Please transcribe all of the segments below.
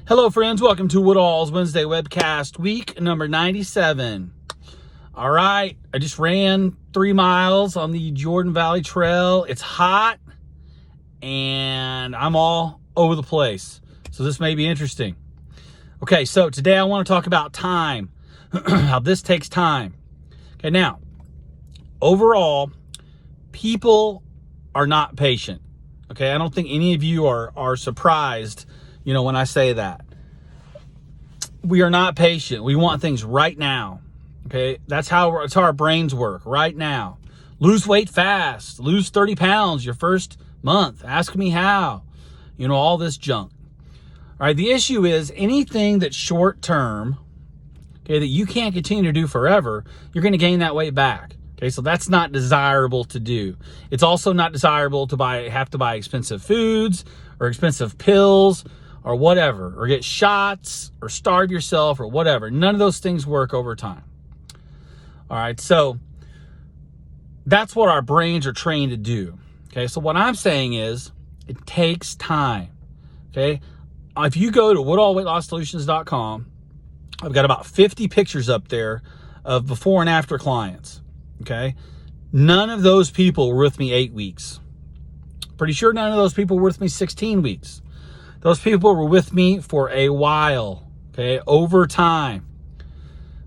Hello friends, welcome to Woodall's Wednesday Webcast, week number 97. All right, I just ran 3 miles on the Jordan Valley Trail. It's hot and I'm all over the place, so this may be interesting. Okay, so today I want to talk about time, how this takes time. Okay, now, overall, people are not patient. Okay, I don't think any of you are surprised when I say that. We are not patient. We want things right now. Okay, that's how our brains work, right now. Lose weight fast, lose 30 pounds your first month. Ask me how. All this junk. All right, the issue is anything that's short term, okay, that you can't continue to do forever, you're going to gain that weight back. Okay, so that's not desirable to do. It's also not desirable to have to buy expensive foods or expensive pills or whatever, or get shots or starve yourself or whatever. None of those things work over time. All right, so that's what our brains are trained to do. Okay, so what I'm saying is it takes time. Okay, if you go to Woodallweightlosssolutions.com, I've got about 50 pictures up there of before and after clients. Okay, none of those people were with me 8 weeks. Pretty sure none of those people were with me 16 weeks. Those people were with me for a while, okay, over time.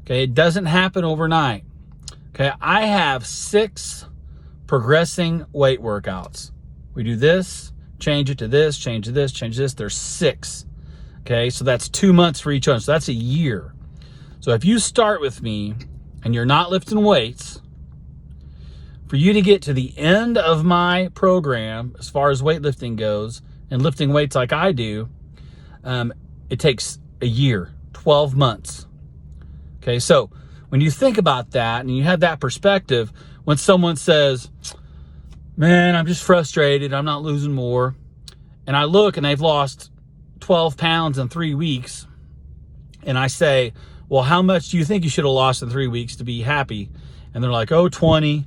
Okay, it doesn't happen overnight. Okay, I have 6 progressing weight workouts. We do this, change it to this, change to this, change this. There's 6. Okay, so that's 2 months for each one. So that's a year. So if you start with me and you're not lifting weights, for you to get to the end of my program, as far as weightlifting goes, and lifting weights like I do, it takes a year, 12 months. Okay, so when you think about that and you have that perspective, when someone says, man, I'm just frustrated, I'm not losing more, and I look and they've lost 12 pounds in 3 weeks, and I say, well, how much do you think you should have lost in 3 weeks to be happy? And they're like, 20.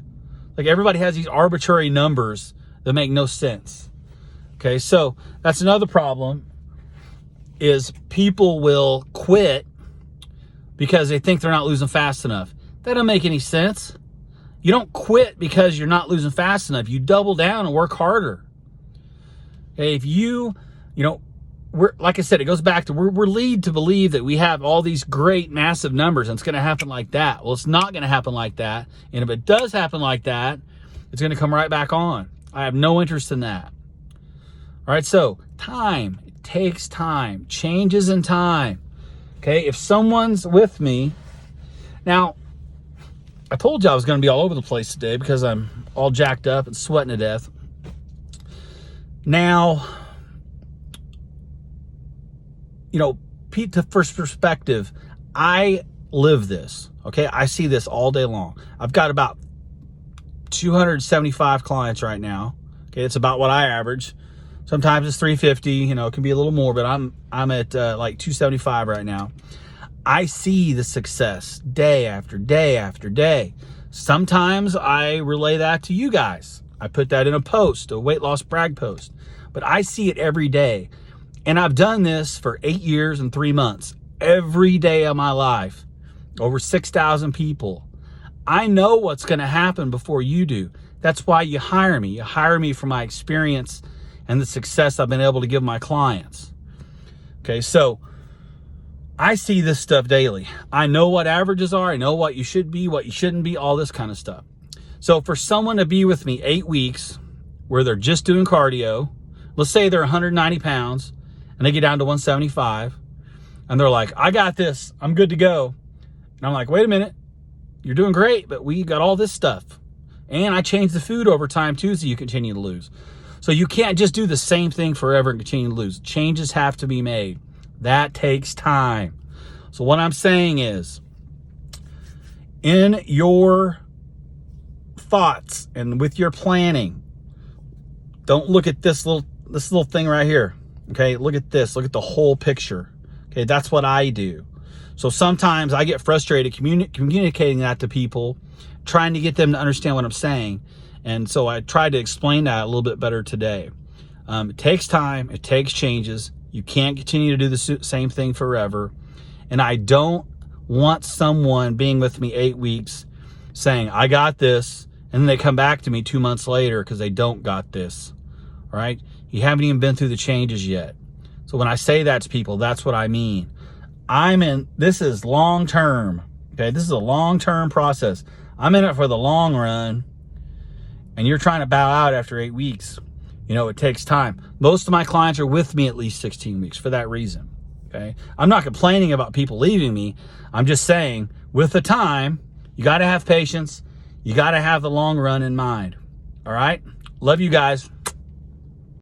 Like, everybody has these arbitrary numbers that make no sense. Okay, so that's another problem, is people will quit because they think they're not losing fast enough. That don't make any sense. You don't quit because you're not losing fast enough. You double down and work harder. Okay, if we're, like I said, it goes back to we're led to believe that we have all these great massive numbers and it's going to happen like that. Well, it's not going to happen like that. And if it does happen like that, it's going to come right back on. I have no interest in that. All right, so time, it takes time, changes in time. Okay, if someone's with me, now, I told you I was going to be all over the place today because I'm all jacked up and sweating to death. Now, to first perspective, I live this, okay? I see this all day long. I've got about 275 clients right now. Okay, it's about what I average. Sometimes it's 350, it can be a little more, but I'm at like 275 right now. I see the success day after day after day. Sometimes I relay that to you guys. I put that in a post, a weight loss brag post, but I see it every day. And I've done this for 8 years and 3 months, every day of my life, over 6,000 people. I know what's going to happen before you do. That's why you hire me. You hire me for my experience and the success I've been able to give my clients. Okay, so I see this stuff daily. I know what averages are. I know what you should be, what you shouldn't be, all this kind of stuff. So for someone to be with me 8 weeks where they're just doing cardio, let's say they're 190 pounds and they get down to 175 and they're like, I got this, I'm good to go. And I'm like, wait a minute, you're doing great, but we got all this stuff. And I changed the food over time too, so you continue to lose. So you can't just do the same thing forever and continue to lose. Changes have to be made. That takes time. So what I'm saying is, in your thoughts and with your planning, don't look at this little thing right here. Okay, look at this. Look at the whole picture. Okay, that's what I do. So sometimes I get frustrated communicating that to people, trying to get them to understand what I'm saying. And so I tried to explain that a little bit better today. It takes time. It takes changes. You can't continue to do the same thing forever. And I don't want someone being with me 8 weeks saying, I got this, and then they come back to me 2 months later because they don't got this, all right? You haven't even been through the changes yet. So when I say that to people, that's what I mean. This is long-term, okay? This is a long-term process. I'm in it for the long run, and you're trying to bow out after 8 weeks. You know, it takes time. Most of my clients are with me at least 16 weeks for that reason, okay? I'm not complaining about people leaving me. I'm just saying, with the time, you got to have patience. You got to have the long run in mind, all right? Love you guys.